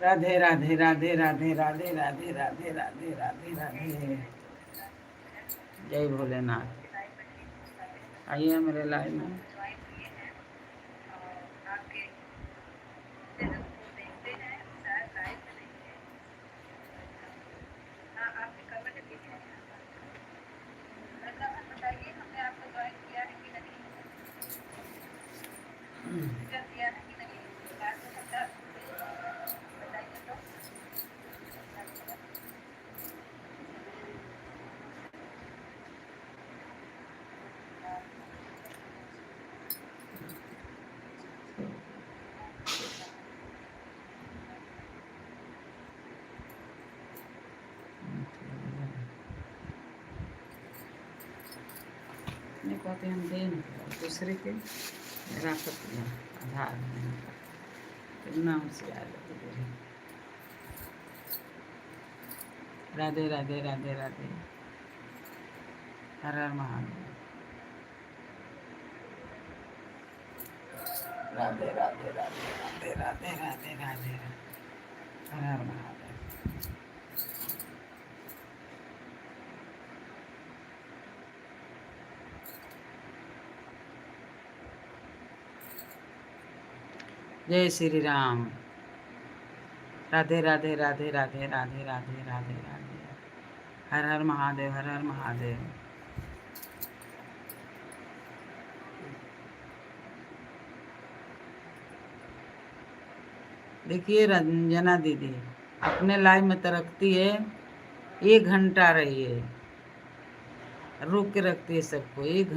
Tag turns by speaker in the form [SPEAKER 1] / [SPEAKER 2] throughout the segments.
[SPEAKER 1] राधे राधे राधे राधे राधे राधे राधे राधे राधे राधे। जय भोलेनाथ। आइए मेरे लाइव में। नहीं कहते हम दें दूसरे के राखत आधार नाम से आ जाते। राधे राधे राधे राधे। हर हर महादेव। राधे राधे राधे राधे राधे राधे राधे। हर हर महादेव। जय श्री राम। राधे राधे राधे राधे राधे राधे राधे राधे। हर हर महादेव हर हर महादेव। देखिए रंजना दीदी अपने लाइव में तो रखती है 1 घंटा रही है, रोक के रखती है सबको 1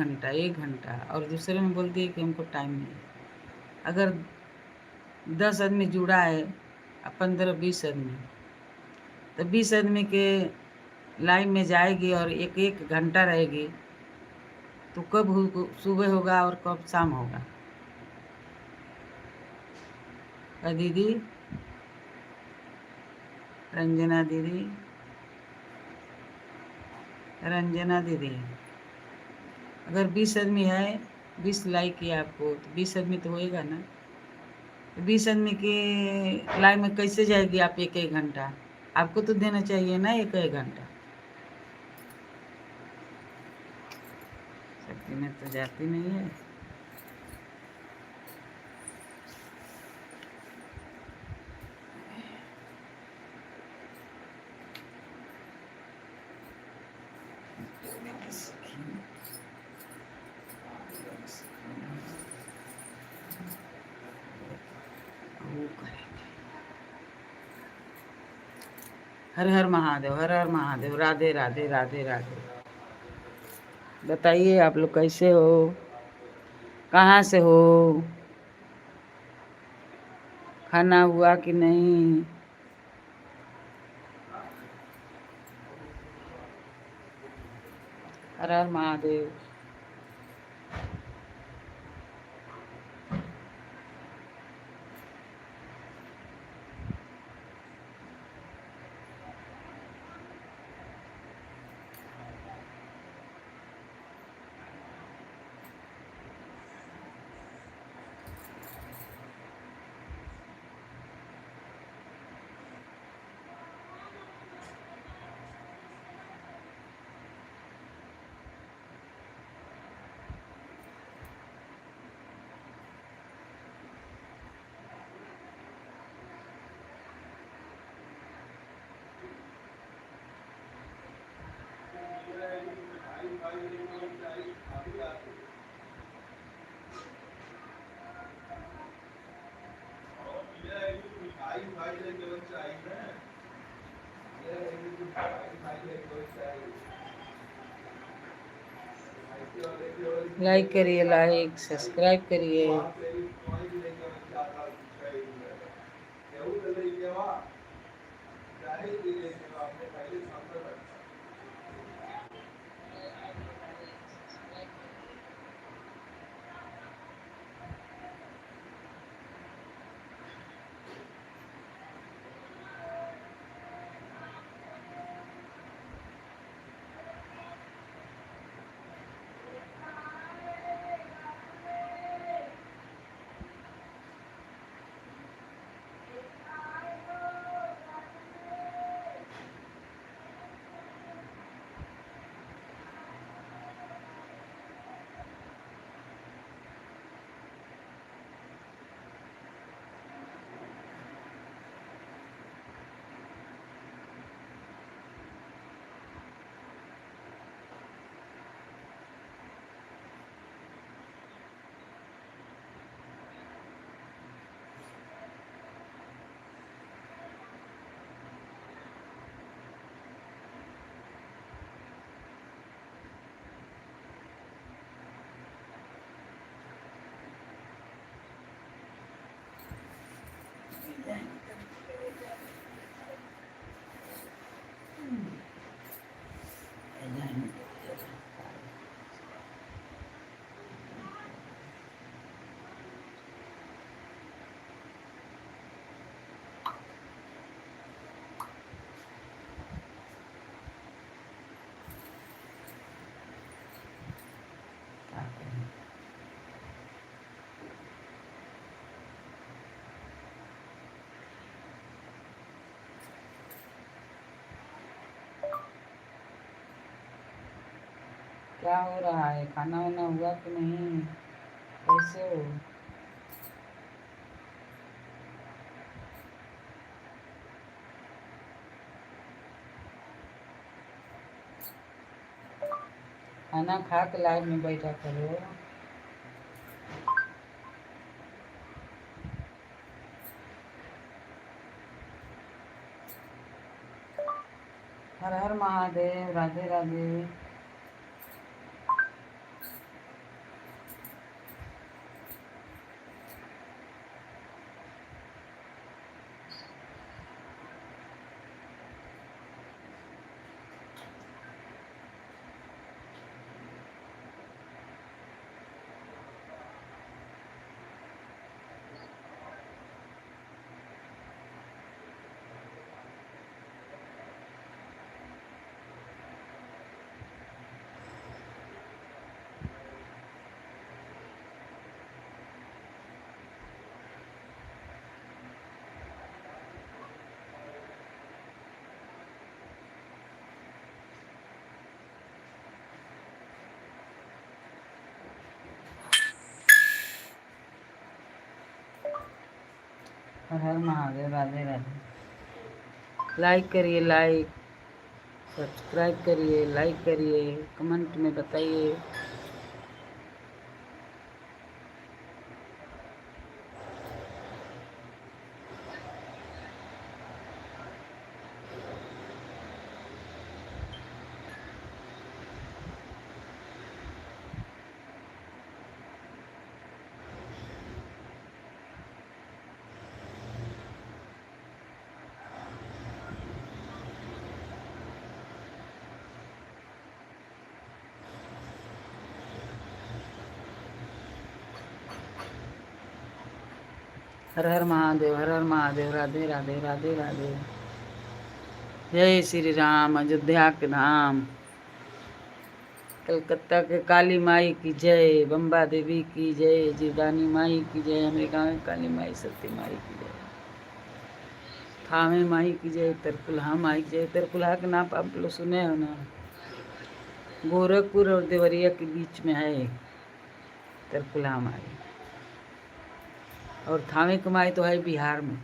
[SPEAKER 1] घंटा और दूसरे में बोलती है कि हमको टाइम नहीं है। अगर 10 आदमी जुड़ा है 15-20 आदमी, तो 20 आदमी के लाइव में जाएगी और 1-1 घंटा रहेगी, तो कब सुबह होगा और कब शाम होगा? दीदी रंजना दीदी, रंजना दीदी, अगर 20 आदमी है, 20 लाइक किया आपको, तो 20 आदमी तो होएगा ना। 20 आदमी के लाइव में कैसे जाएगी आप 1-1 घंटा? आपको तो देना चाहिए ना 1-1 घंटा। शक्ति में तो जाती नहीं है। हर हर महादेव हर हर महादेव। राधे राधे राधे राधे। बताइए आप लोग कैसे हो, कहाँ से हो, खाना हुआ कि नहीं? हर हर महादेव। लाइक करिए, लाइक सब्सक्राइब करिए। क्या हो रहा है? खाना वाना हुआ कि नहीं? कैसे हो? खाना खा के लाइव में बैठा करो। हर हर महादेव, राधे राधे। हर हर महादेव, राधे राधे। लाइक करिए, लाइक, सब्सक्राइब करिए, लाइक करिए, कमेंट में बताइए। हर हर महादेव, हर हर महादेव, राधे राधे, राधे राधे। जय श्री राम, अयोध्या के धाम, कलकत्ता के काली माई की जय, बम्बा देवी की जय, जीवदानी माई की जय, हमारे गाँव में काली माई, सती माई की जय, थामे माई की जय, तरकुलहा माई की जय। तरकुलहा के नाम आप लोग सुने हो ना? गोरखपुर और देवरिया के बीच में है तरकुलहा माई। और थामे की माई तो है बिहार में।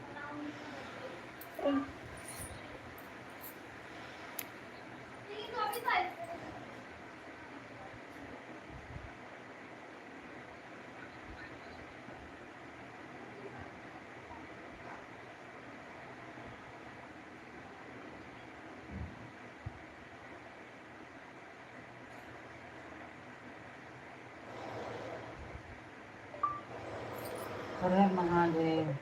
[SPEAKER 1] हर हर महादेव।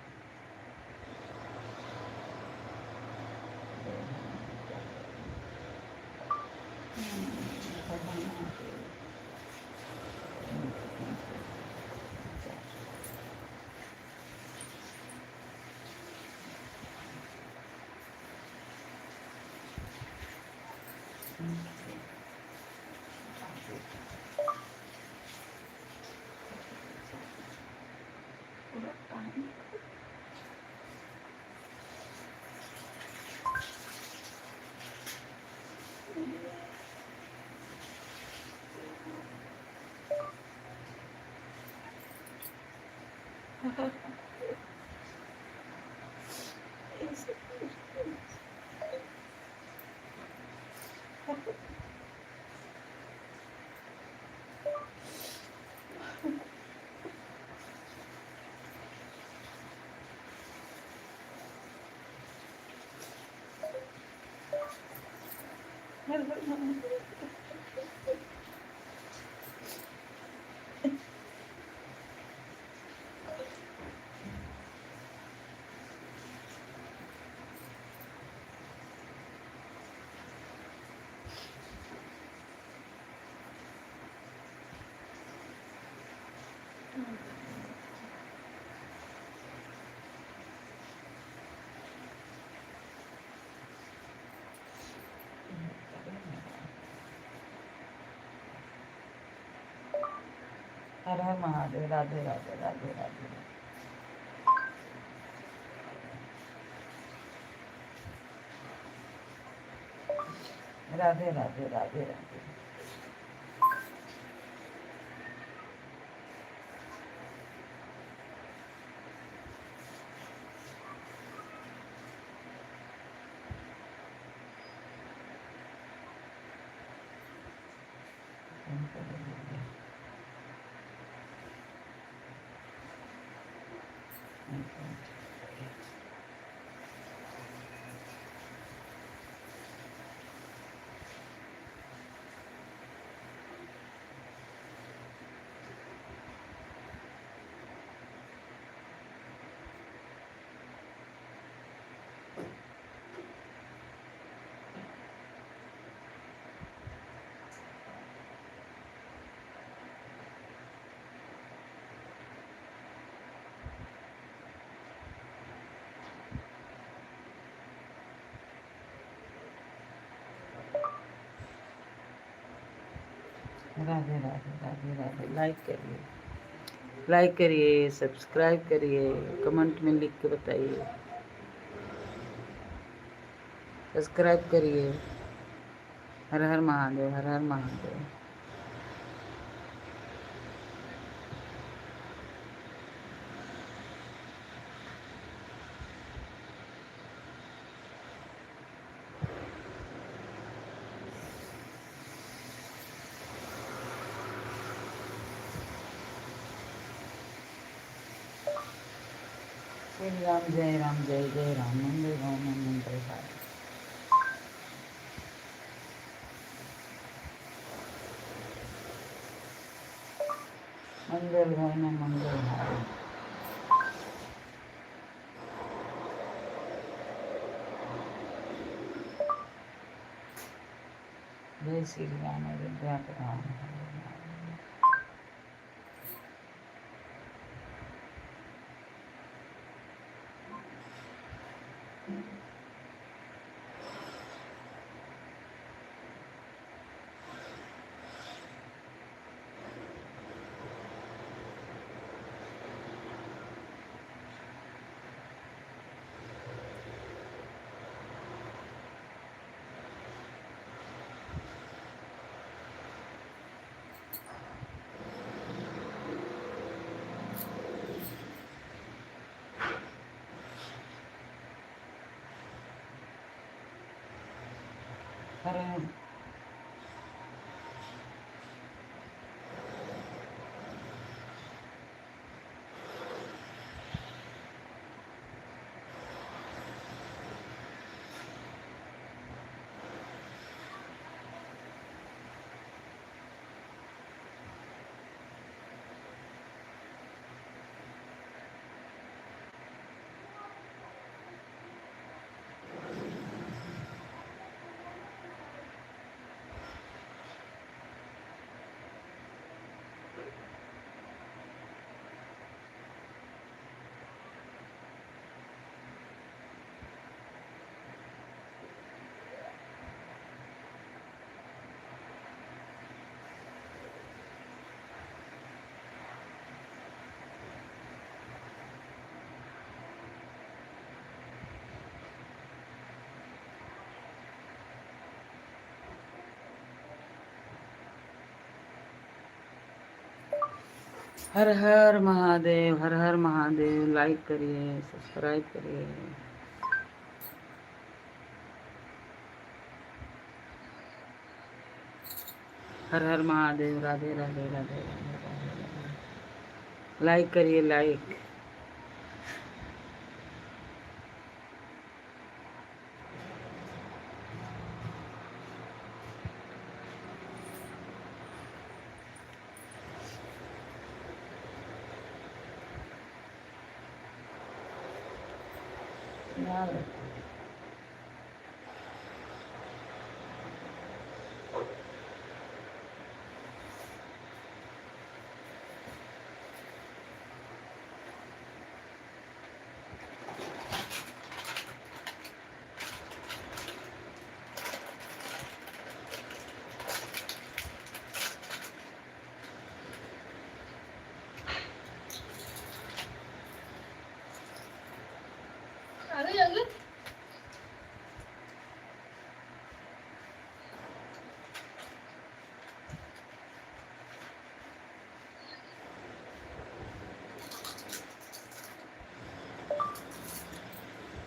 [SPEAKER 1] हर हर महादेव, राधे राधे, राधे राधे। राधे राधे, राधे राधे। राधे राधे राधे राधे। लाइक करिए, सब्सक्राइब करिए, कमेंट में लिख के बताइए, सब्सक्राइब करिए। हर हर महादेव, हर हर महादेव। श्री राम जय राम, जय जय राम। मंगल भवन मंगल हारी, मंगल भवन मंगल हारी। जय श्री राम। अयोध्या के राम। हर हर हर महादेव, हर हर महादेव। लाइक करिए, सब्सक्राइब करिए। हर हर महादेव। राधे राधे राधे राधे राधे राधे। लाइक करिए, लाइक।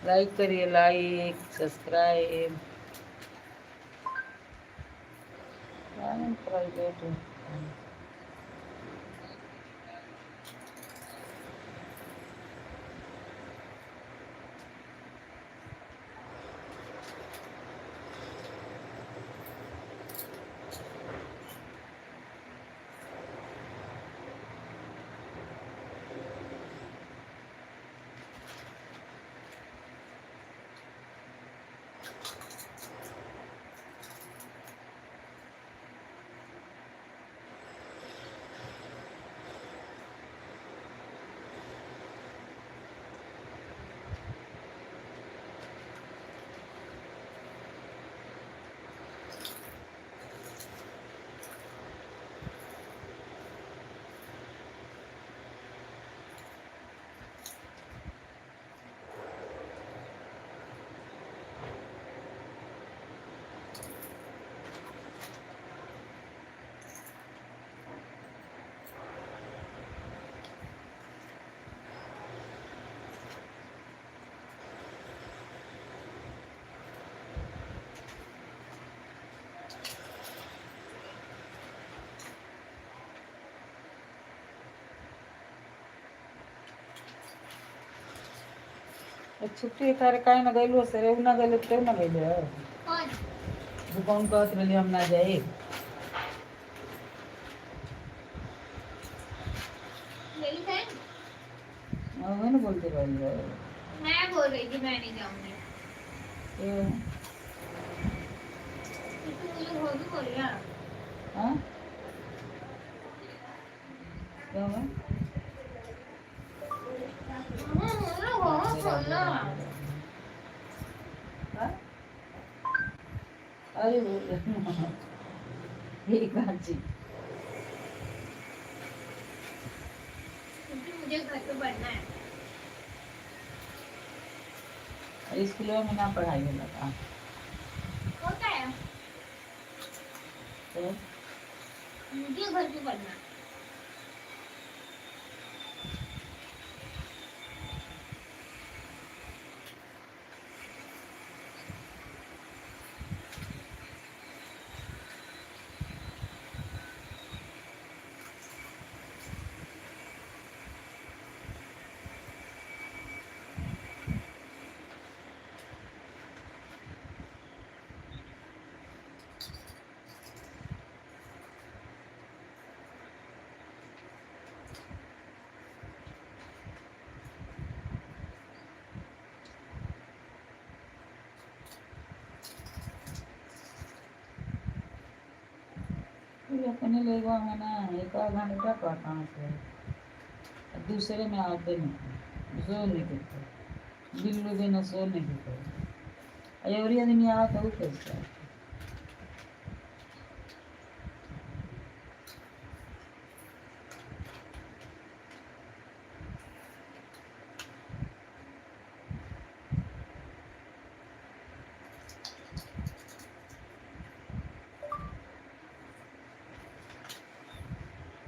[SPEAKER 1] लाइक करिए, लाइक सब्सक्राइब। प्राइवेट छुट्टी तारे काहे ना गइलो से रे ना गइलो तो ना गइलो
[SPEAKER 2] कौन
[SPEAKER 1] तू कौन कहत रही हम ना जाए
[SPEAKER 2] मेरी बहन
[SPEAKER 1] मैं ना बोलते रही है
[SPEAKER 2] मैं बोल रही थी मैं नहीं जाऊंगी
[SPEAKER 1] क्यों
[SPEAKER 2] तो मुझे हो भी बोल यार
[SPEAKER 1] हाँ क्या हुआ हाँ? अरे ठीक है जी
[SPEAKER 2] मुझे घर पे पढ़ना है
[SPEAKER 1] स्कूलों में ना पढ़ाई होला का
[SPEAKER 2] होता है
[SPEAKER 1] तो
[SPEAKER 2] मुझे घर पे पढ़ना है
[SPEAKER 1] फिर अपने लेगा में ना एक आध घंटा पढ़ता हूँ से दूसरे में आते नहीं सो नहीं देते बिल्लू भी न सो नहीं देते और आदमी आता वो कैसे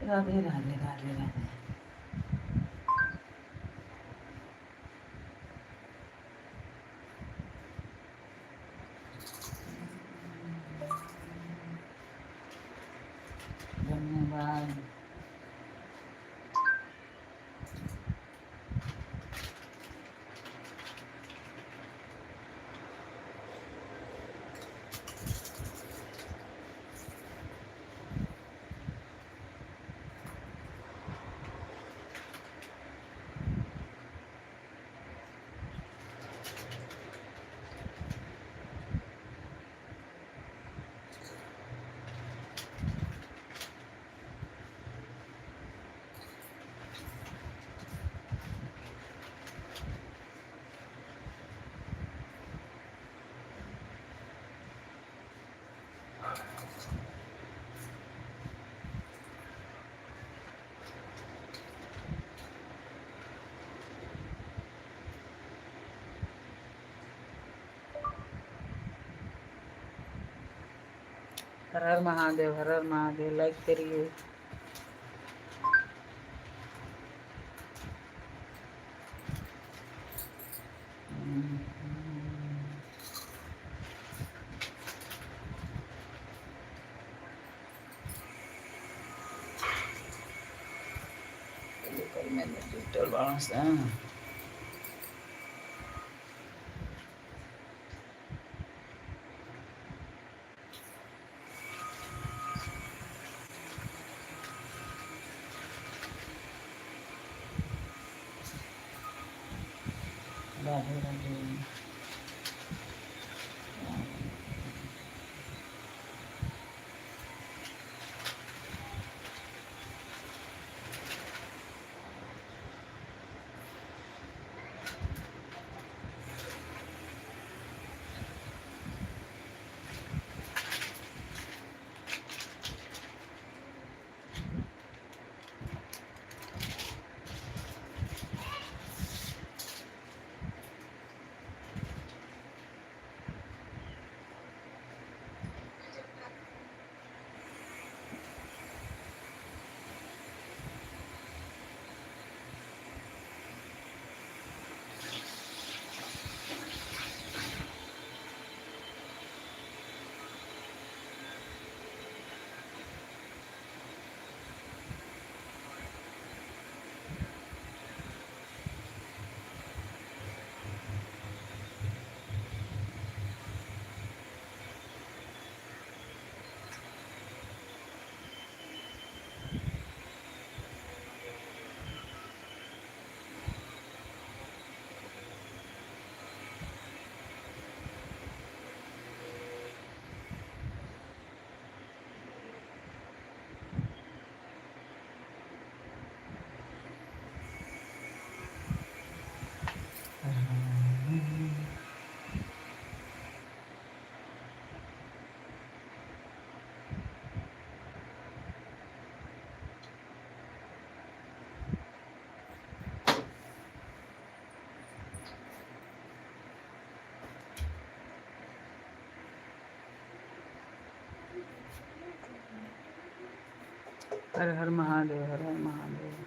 [SPEAKER 1] राधे राधे राधे राधे धन्यवाद हर हर महादेव हर हर महादेव लाइक करिए कल मैंने डिजिटल बांस राधे राधे हर हर महादेव, हर हर महादेव।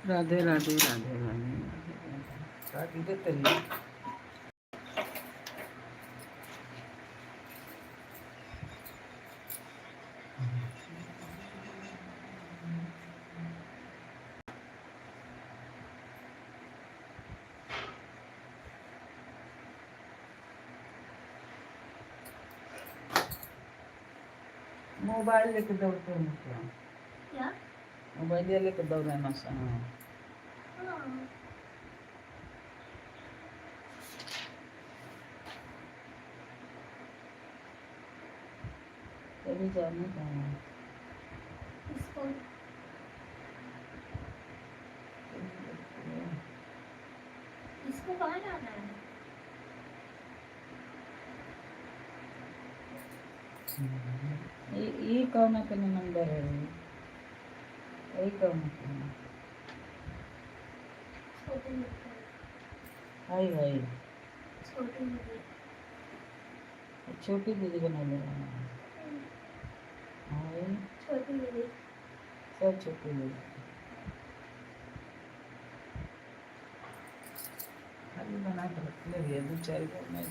[SPEAKER 1] राधे राधे राधे राधे राधे राधे तरी मोबाइल लेके दौड़ते हैं क्या?
[SPEAKER 2] क्या?
[SPEAKER 1] मोबाइल लेके दौड़ना सा
[SPEAKER 2] हाँ।
[SPEAKER 1] तभी जाने का है।
[SPEAKER 2] इसको इसको कहाँ जाना है?
[SPEAKER 1] ये कौन के नंबर है? यही कौन के
[SPEAKER 2] छोटे लोग
[SPEAKER 1] हाय हाय
[SPEAKER 2] छोटी दीदी।
[SPEAKER 1] छोटी दीदी बना ले रहा है। हाँ भाई,
[SPEAKER 2] छोटी दीदी।
[SPEAKER 1] सब छोटी दीदी खाली बना के रख ले भैया, 2-4 घर में